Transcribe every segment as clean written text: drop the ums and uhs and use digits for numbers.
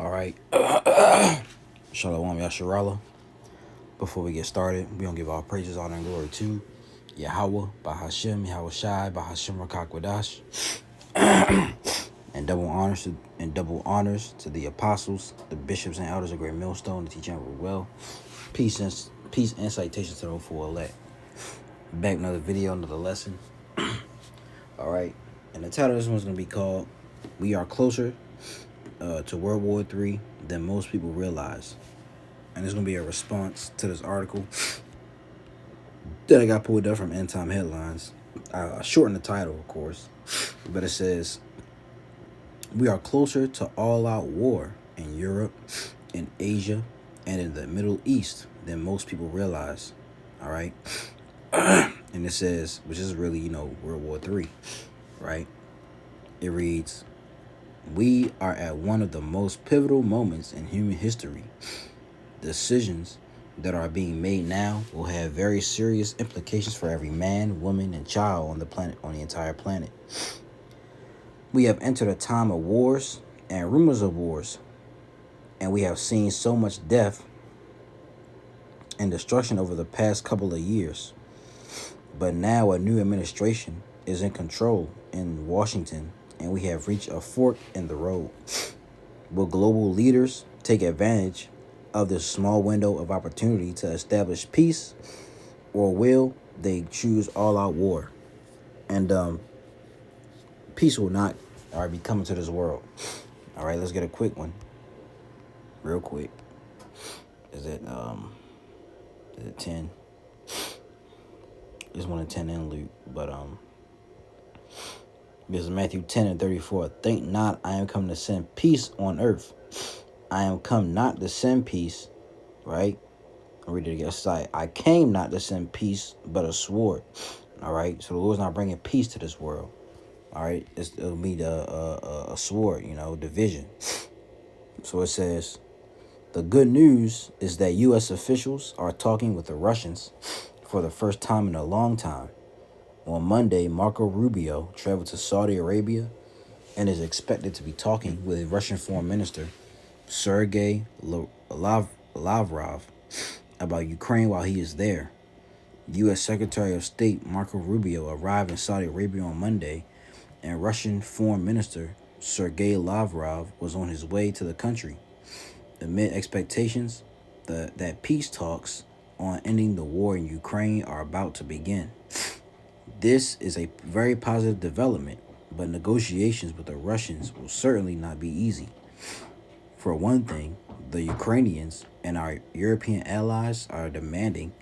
All right. Shalom Yasharala. Before we get started, we don't give all praises, honor, and glory to Yahweh, Bahashem, Yahweh Shai, Bahashem Rakakwadash, and double honors to the apostles, the bishops and elders of Great Millstone, the teaching of well. Peace and citation to the full elect. Back another video, another lesson. All right. And the title of this one's gonna be called "We Are Closer to World War III than most people realize," and it's gonna be a response to this article that I got pulled up from End Time Headlines. I shortened the title, of course, but it says, "We are closer to all-out war in Europe, in Asia, and in the Middle East than most people realize." All right. And it says, which is really, World War III, right? It reads, "We are at one of the most pivotal moments in human history. Decisions that are being made now will have very serious implications for every man, woman, and child on the entire planet. We have entered a time of wars and rumors of wars, and we have seen so much death and destruction over the past couple of years. But now a new administration is in control in Washington, and we have reached a fork in the road. Will global leaders take advantage of this small window of opportunity to establish peace, or will they choose all-out war? And peace will not be coming to this world." All right, let's get a quick one, real quick. Is it 10? This one in 10 in Luke, but this is Matthew 10:34. "Think not I am come to send peace on earth. I am come not to send peace," right? I'll read it again. "I came not to send peace, but a sword." All right, so the Lord's not bringing peace to this world. All right, it'll be a sword, division. So it says, "The good news is that U.S. officials are talking with the Russians for the first time in a long time. On Monday, Marco Rubio traveled to Saudi Arabia and is expected to be talking with Russian Foreign Minister Sergei Lavrov about Ukraine while he is there. U.S. Secretary of State Marco Rubio arrived in Saudi Arabia on Monday, and Russian Foreign Minister Sergei Lavrov was on his way to the country, amid expectations that peace talks on ending the war in Ukraine are about to begin. This is a very positive development, but negotiations with the Russians will certainly not be easy. For one thing, the Ukrainians and our European allies are demanding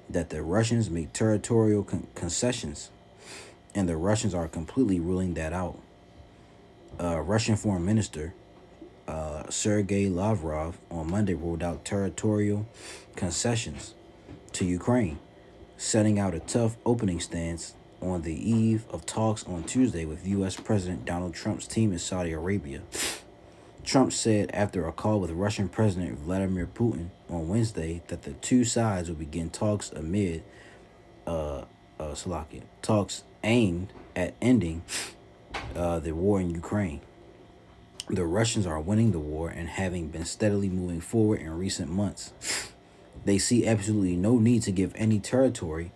that the Russians make territorial concessions, and the Russians are completely ruling that out." Russian Foreign Minister Sergei Lavrov on Monday ruled out territorial concessions to Ukraine, setting out a tough opening stance on the eve of talks on Tuesday with U.S. President Donald Trump's team in Saudi Arabia. Trump said after a call with Russian President Vladimir Putin on Wednesday that the two sides will begin talks amid talks aimed at ending the war in Ukraine. "The Russians are winning the war and having been steadily moving forward in recent months. They see absolutely no need to give any territory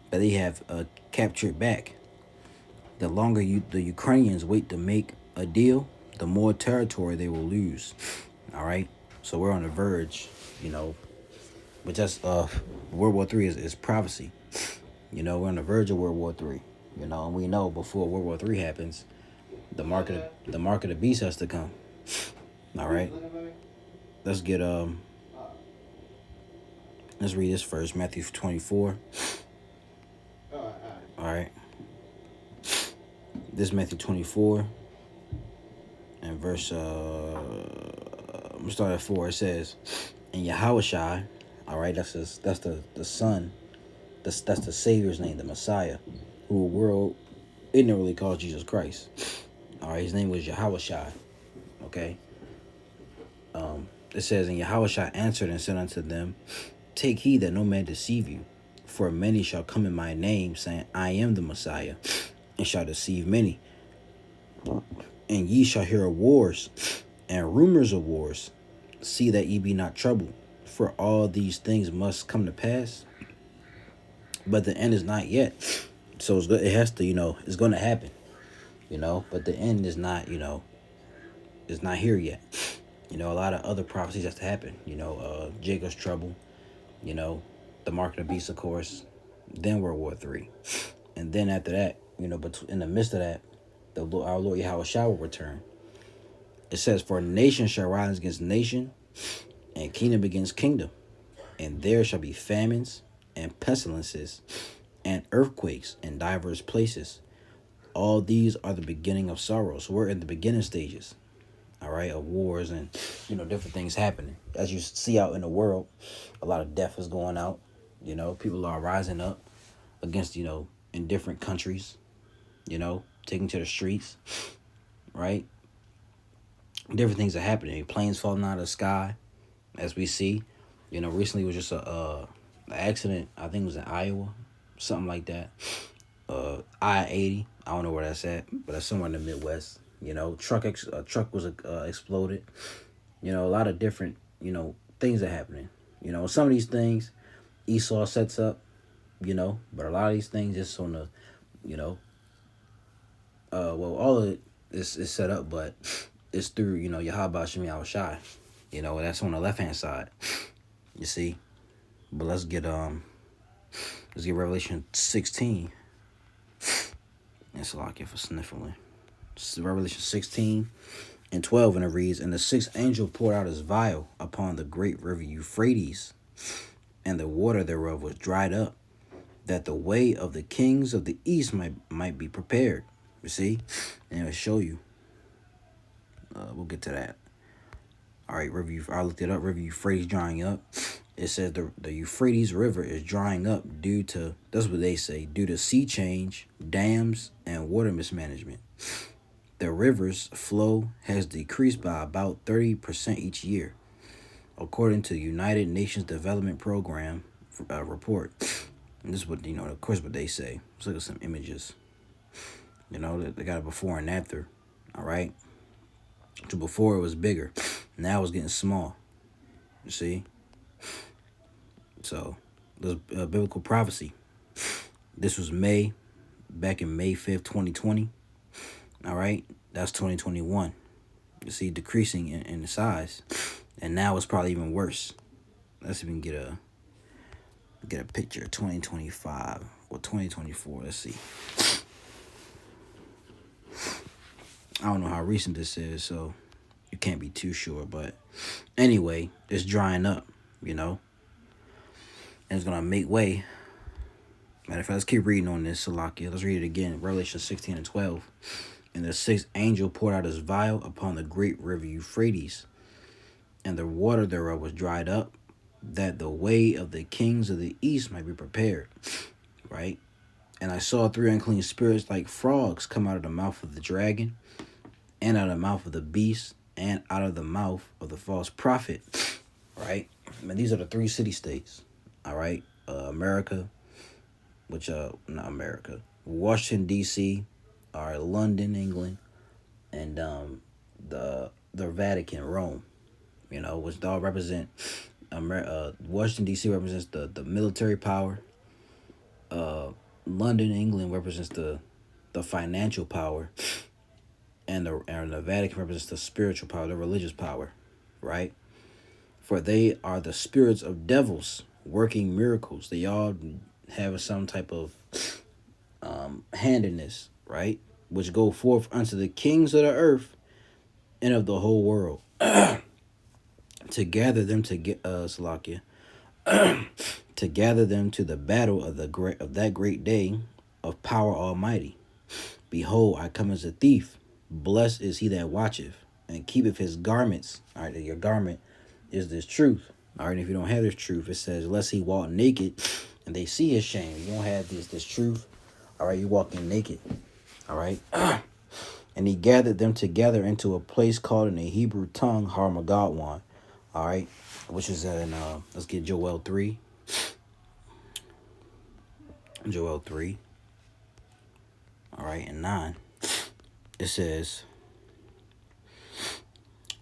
that they have captured back. The longer the Ukrainians wait to make a deal, the more territory they will lose." All right, so we're on the verge, but just World War III is prophecy. We're on the verge of World War III. And we know before World War III happens, the mark of the beast has to come. All right, let's get let's read this first, Matthew 24. All right, this is Matthew 24 and verse I'm gonna start at 4. It says, "And Yahweh Shai," all right, that's the son, that's the Savior's name, the Messiah, who the world ignorantly calls Jesus Christ. All right, his name was Yahweh Shai. Okay. It says, "And Yahweh Shai answered and said unto them, Take heed that no man deceive you, for many shall come in my name, saying, I am the Messiah, and shall deceive many. And ye shall hear of wars and rumors of wars. See that ye be not troubled, for all these things must come to pass, but the end is not yet. So it's good. It has to, it's going to happen, but the end is not, is not here yet. A lot of other prophecies has to happen. Jacob's trouble, you know, the mark of the beast, of course, then World War III. And then after that, but in the midst of that, our Lord Yahweh Shah will return. It says, for nation shall rise against nation, and kingdom against kingdom. And there shall be famines and pestilences and earthquakes in divers places. All these are the beginning of sorrows. So we're in the beginning stages, all right, of wars and, different things happening. As you see out in the world, a lot of death is going out. People are rising up against, in different countries, taking to the streets, right? Different things are happening. Planes falling out of the sky, as we see. Recently it was just an accident. I think it was in Iowa, something like that. I-80. I don't know where that's at, but that's somewhere in the Midwest. Truck was exploded. A lot of different, things are happening. Some of these things Esau sets up, but a lot of these things just on the, all of it is set up, but it's through, Yahweh Shem Yahweh Shai. That's on the left hand side. You see? But let's get Revelation 16. It's a lot for sniffling. Revelation 16:12, and it reads, and the sixth angel poured out his vial upon the great river Euphrates, and the water thereof was dried up, that the way of the kings of the east might be prepared. You see? And it'll show you. We'll get to that. All right, I looked it up. River Euphrates drying up. It says the Euphrates River is drying up due to, that's what they say, due to sea change, dams, and water mismanagement. The river's flow has decreased by about 30% each year, according to the United Nations Development Program report. And this is what, of course, what they say. Let's look at some images. They got a before and after. All right. So before it was bigger. Now it's getting small. You see? So, there's biblical prophecy. This was back in May 5th, 2020. All right. That's 2021. You see, decreasing in the size. And now it's probably even worse. Let's even get a picture of 2025 or 2024. Let's see. I don't know how recent this is, so you can't be too sure. But anyway, it's drying up, and it's going to make way. Matter of fact, let's keep reading on this, Salakia. Let's read it again. Revelation 16:12. And the sixth angel poured out his vial upon the great river Euphrates, and the water thereof was dried up, that the way of the kings of the east might be prepared. Right? And I saw three unclean spirits like frogs come out of the mouth of the dragon, and out of the mouth of the beast, and out of the mouth of the false prophet. Right? And these are the three city-states. All right? America, not America. Washington, D.C., all right, London, England, and the Vatican, Rome. Which all represent, Washington, D.C. represents the military power. London, England represents the financial power. And the Vatican represents the spiritual power, the religious power, right? For they are the spirits of devils working miracles. They all have some type of hand in this, right? Which go forth unto the kings of the earth and of the whole world, to gather them to get Salakia, to gather them to the battle of that great day of power almighty. Behold, I come as a thief. Blessed is he that watcheth and keepeth his garments. All right, your garment is this truth. All right, if you don't have this truth, it says, lest he walk naked and they see his shame. You don't have this truth. All right, you walking naked. All right. And he gathered them together into a place called in the Hebrew tongue, Har-Magawwan. All right, which is in, let's get Joel 3. Joel 3. All right, and 9. It says,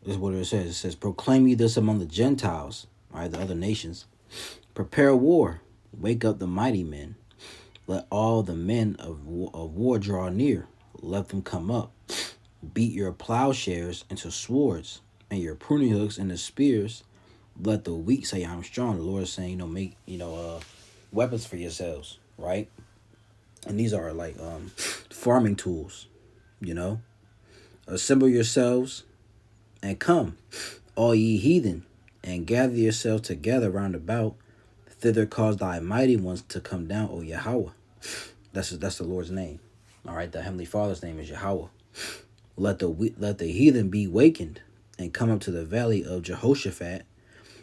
This is what it says. It says, proclaim ye this among the Gentiles, right, the other nations. Prepare war. Wake up the mighty men. Let all the men of war draw near. Let them come up. Beat your plowshares into swords, and your pruning hooks into spears. Let the weak say, I'm strong. The Lord is saying, make, weapons for yourselves, right? And these are like farming tools, you know. Assemble yourselves and come, all ye heathen, and gather yourselves together round about. Thither cause thy mighty ones to come down, O Yahweh. That's the Lord's name. All right, the Heavenly Father's name is Yahweh. Let the heathen be wakened, and come up to the valley of Jehoshaphat,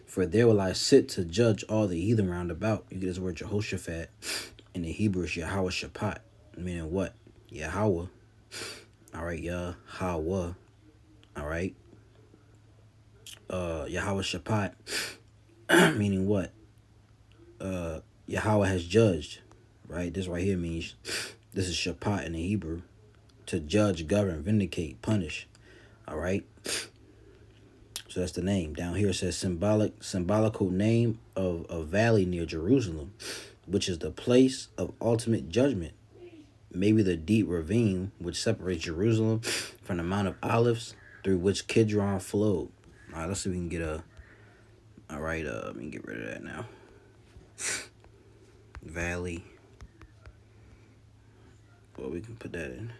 for there will I sit to judge all the heathen round about. You get this word Jehoshaphat. In the Hebrew, it's Yahweh Shaphat, meaning what? Yahweh. All right, Yahweh. All right. Yahweh Shaphat, meaning what? Yahweh has judged, right? This right here means, this is Shaphat in the Hebrew, to judge, govern, vindicate, punish. All right. So that's the name. Down here it says symbolical name of a valley near Jerusalem, which is the place of ultimate judgment. Maybe the deep ravine which separates Jerusalem from the Mount of Olives, through which Kidron flowed. All right, let's see if we can get all right, let me get rid of that now. Valley. Well, we can put that in.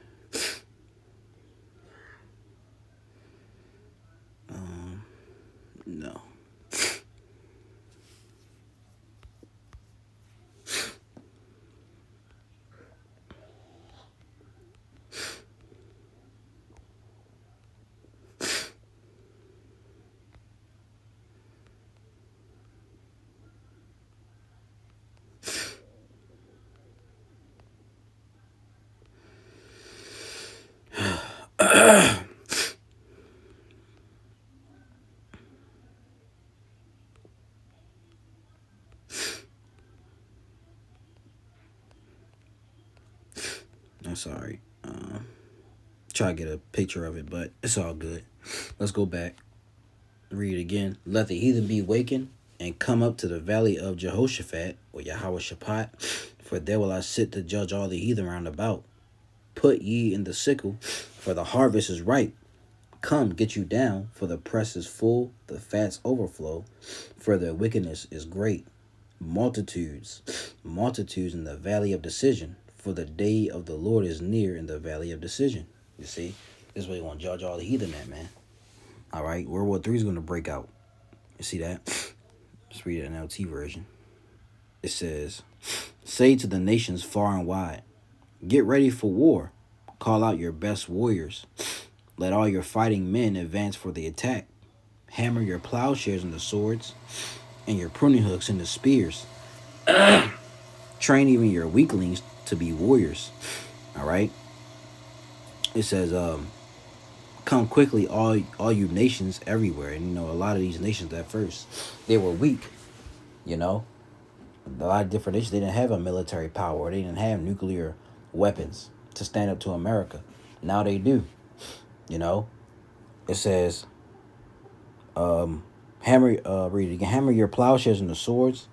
No. I'm sorry. Try to get a picture of it, but it's all good. Let's go back. Read it again. Let the heathen be wakened, and come up to the valley of Jehoshaphat, or Yahweh Shaphat, for there will I sit to judge all the heathen round about. Put ye in the sickle, for the harvest is ripe. Come, get you down, for the press is full, the fats overflow, for their wickedness is great. Multitudes in the valley of decision, for the day of the Lord is near in the valley of decision. You see, this way you want to judge all the heathen at, man. All right, World War III is going to break out. You see that? Let's read an NLT version. It says, say to the nations far and wide, get ready for war. Call out your best warriors. Let all your fighting men advance for the attack. Hammer your plowshares into swords, and your pruning hooks into spears. Train even your weaklings to be warriors. All right. It says, come quickly, all you nations everywhere. And, a lot of these nations at first, they were weak, A lot of different nations, they didn't have a military power. They didn't have nuclear weapons to stand up to America. Now they do, It says, read it again. Hammer your plowshares into swords,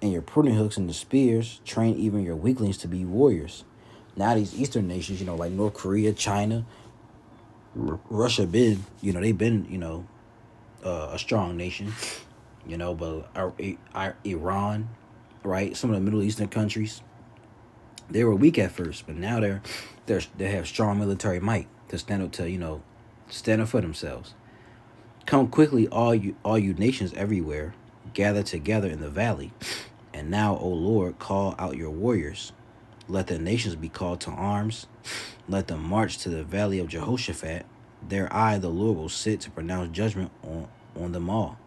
and your pruning hooks into spears. Train even your weaklings to be warriors. Now these Eastern nations, like North Korea, China, Russia, they've been, a strong nation, but Iran, right? Some of the Middle Eastern countries, they were weak at first, but now they have strong military might to stand up for themselves. Come quickly, all you nations everywhere, gather together in the valley. And now, O Lord, call out your warriors. Let the nations be called to arms. Let them march to the valley of Jehoshaphat. There I, the Lord, will sit to pronounce judgment on them all.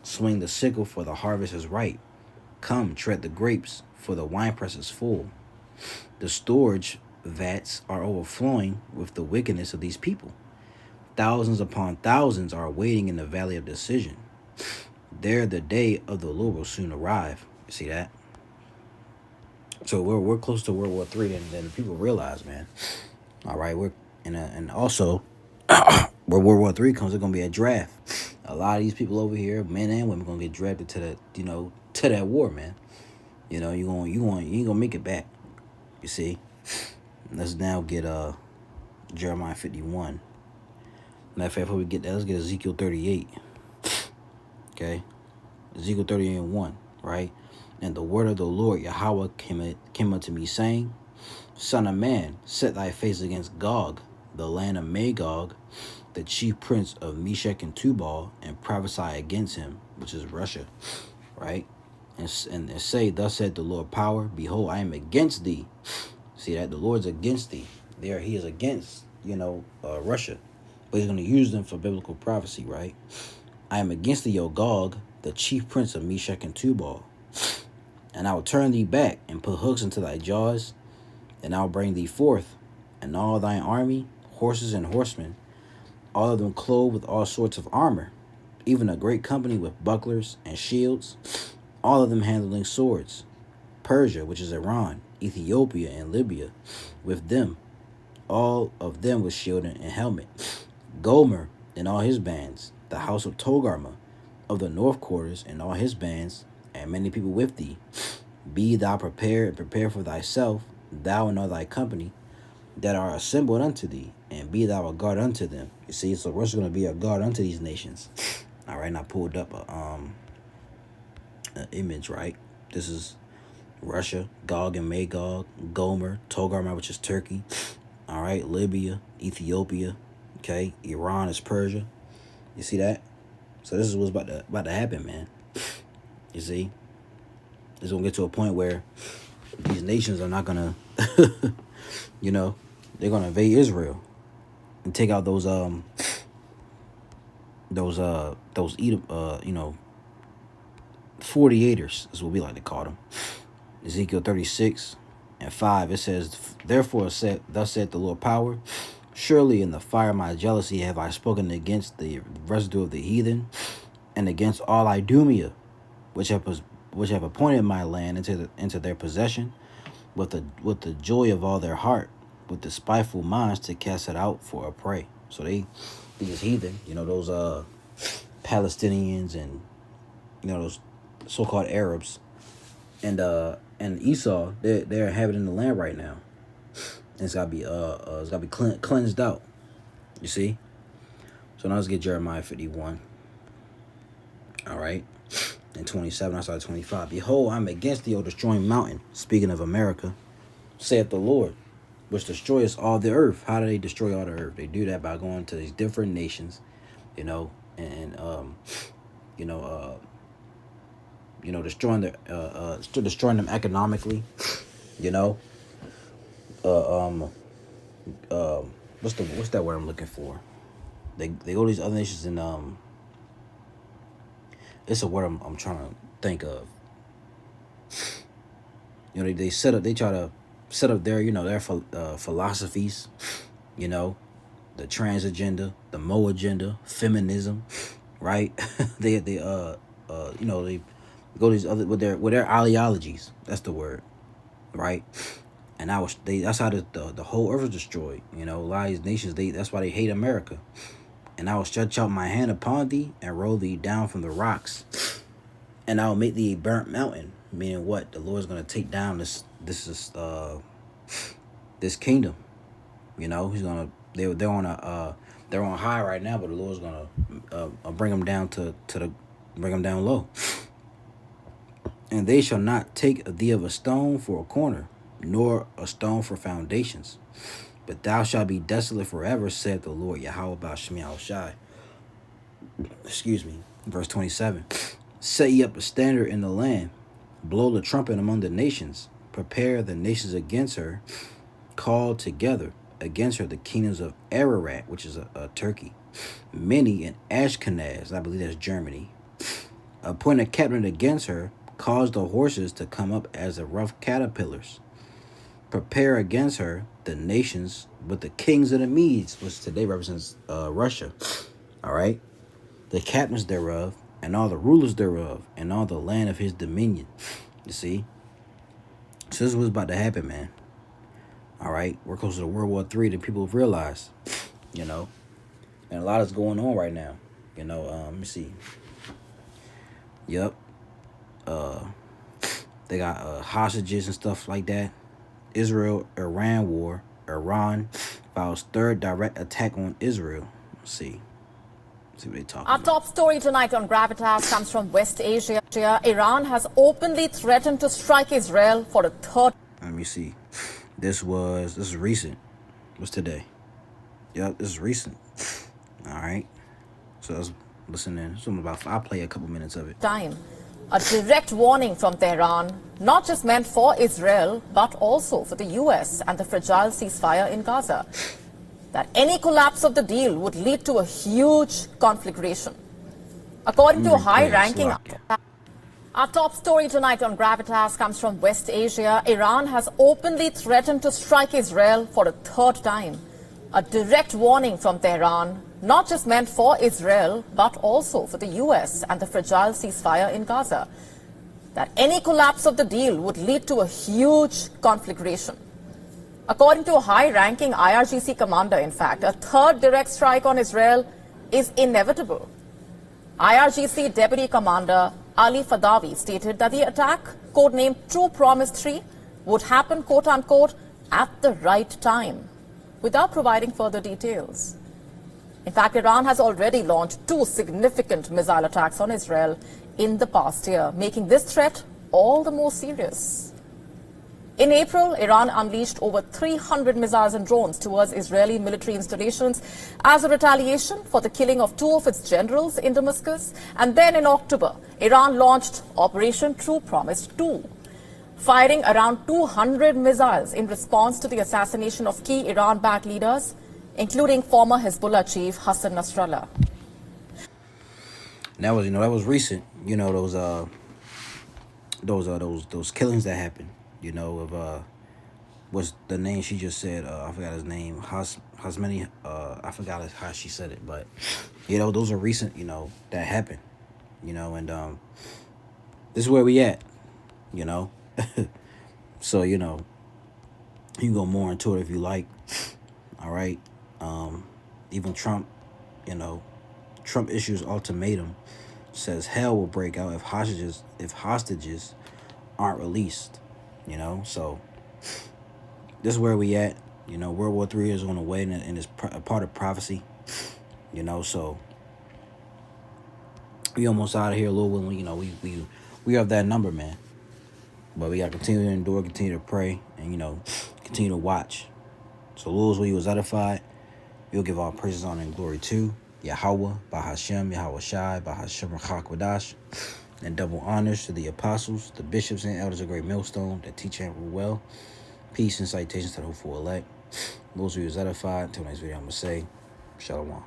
Swing the sickle, for the harvest is ripe. Come, tread the grapes, for the winepress is full. The storage vats are overflowing with the wickedness of these people. Thousands upon thousands are waiting in the valley of decision. There the day of the Lord will soon arrive. You see that? So we're close to World War III than people realize, man. All right, and also where World War III comes, it's gonna be a draft. A lot of these people over here, men and women, gonna get drafted to that, to that war, man. You ain't gonna make it back. You see. Let's now get Jeremiah 51. Matter of fact, before we get that, let's get Ezekiel 38. Okay, Ezekiel 38:1, right? And the word of the Lord Yahweh came unto me, saying, Son of man, set thy face against Gog, the land of Magog, the chief prince of Meshech and Tubal, and prophesy against him, which is Russia, right? And say, Thus said the Lord power, behold, I am against thee. See that? The Lord's against thee. There he is against, Russia. But he's going to use them for biblical prophecy, right? I am against thee, O Gog, the chief prince of Meshech and Tubal. And I will turn thee back, and put hooks into thy jaws, and I will bring thee forth, and all thine army, horses and horsemen, all of them clothed with all sorts of armor, even a great company with bucklers and shields, all of them handling swords. Persia, which is Iran, Ethiopia, and Libya, with them, all of them with shield and helmet. Gomer and all his bands, the house of Togarmah, of the north quarters, and all his bands, and many people with thee. Be thou prepared, and prepare for thyself, thou and all thy company, that are assembled unto thee, and be thou a guard unto them. You see, so Russia's going to be a guard unto these nations. All right, and I pulled up an image, right? This is Russia, Gog and Magog, Gomer, Togarmah, which is Turkey. All right, Libya, Ethiopia. Okay, Iran is Persia. You see that? So this is what's about to happen, man. You see, it's gonna get to a point where these nations are not gonna, they're gonna invade Israel and take out those Edom, 48ers is what we like to call them. Ezekiel 36:5, it says, Therefore thus saith the Lord power, surely in the fire of my jealousy have I spoken against the residue of the heathen, and against all Idumea, which have appointed my land into their possession, with the joy of all their heart, with the spiteful minds to cast it out for a prey. So these heathen, those Palestinians and those so-called Arabs and Esau, they're inhabiting the land right now. And it's gotta be cleansed out. You see? So now let's get Jeremiah 51. All right. And 27, I started 25. Behold, I'm against thee, O destroying mountain. Speaking of America, saith the Lord, which destroyeth all the earth. How do they destroy all the earth? They do that by going to these different nations, and destroying them economically. What's that word I'm looking for? They go to these other nations and it's a word I'm trying to think of. They try to set up their philosophies, the trans agenda, the Mo agenda, feminism, right? they go to these other with their ideologies. That's the word, right? And that's how the whole earth is destroyed. A lot of these nations, that's why they hate America. And I will stretch out my hand upon thee and roll thee down from the rocks, and I will make thee a burnt mountain. Meaning what? The Lord's gonna take down this kingdom. He's gonna they're on high right now, but the Lord's gonna bring them down bring them down low. And they shall not take thee of a stone for a corner, nor a stone for foundations. But thou shalt be desolate forever, saith the Lord Yahweh Ba'Shem Yahushai. Excuse me. Verse 27. Set ye up a standard in the land, blow the trumpet among the nations, prepare the nations against her, call together against her the kingdoms of Ararat, which is a Turkey, many in Ashkenaz, I believe that's Germany. Appoint a captain against her, cause the horses to come up as the rough caterpillars. Prepare against her the nations with the kings of the Medes, which today represents Russia. All right, the captains thereof, and all the rulers thereof, and all the land of his dominion. You see, so this is what's about to happen, man. All right, we're closer to World War III than people have realized. And a lot is going on right now. Let me see. Yep. Uh, they got hostages and stuff like that. Israel-Iran war. Iran files third direct attack on Israel. Let's see. See what they talking Our about. top story tonight on Gravitas comes from West Asia. Iran has openly threatened to strike Israel for a third. Let me see. This is recent. What's today? Yep, this is recent. All right. So let's listen in. I'll play a couple minutes of it. Time. A direct warning from Tehran, not just meant for Israel, but also for the US and the fragile ceasefire in Gaza, that any collapse of the deal would lead to a huge conflagration. According to a high-ranking... Our top story tonight on Gravitas comes from West Asia. Iran has openly threatened to strike Israel for a third time. A direct warning from Tehran, not just meant for Israel, but also for the US and the fragile ceasefire in Gaza, that any collapse of the deal would lead to a huge conflagration. According to a high-ranking IRGC commander, in fact, a third direct strike on Israel is inevitable. IRGC Deputy Commander Ali Fadawi stated that the attack, codenamed True Promise 3, would happen, quote-unquote, at the right time, without providing further details. In fact, Iran has already launched 2 significant missile attacks on Israel in the past year, making this threat all the more serious. In April, Iran unleashed over 300 missiles and drones towards Israeli military installations as a retaliation for the killing of 2 of its generals in Damascus. And then in October, Iran launched Operation True Promise 2, firing around 200 missiles in response to the assassination of key Iran-backed leaders, including former Hezbollah chief Hassan Nasrallah. That was recent. Those killings that happened. Of what's the name she just said? I forgot his name. Hasmani. I forgot how she said it, but those are recent. That happened. And this is where we at. So you can go more into it if you like. All right. Even Trump, Trump issues ultimatum, says hell will break out if hostages aren't released. So this is where we at. World War III is on the way, and it's a part of prophecy. So we almost out of here a little when we have that number, man. But we gotta continue to endure, continue to pray, and continue to watch. So Lord, when you was edified, we'll give all praises, honor, and glory to Yahweh, Bahashem, Yahweh Shai, Bahashem Rachakwadash, and double honors to the apostles, the bishops, and elders of Great Millstone that teach and rule well. Peace and citations to the hopeful elect. Those who was edified. Until next video, I'm going to say, Shalom.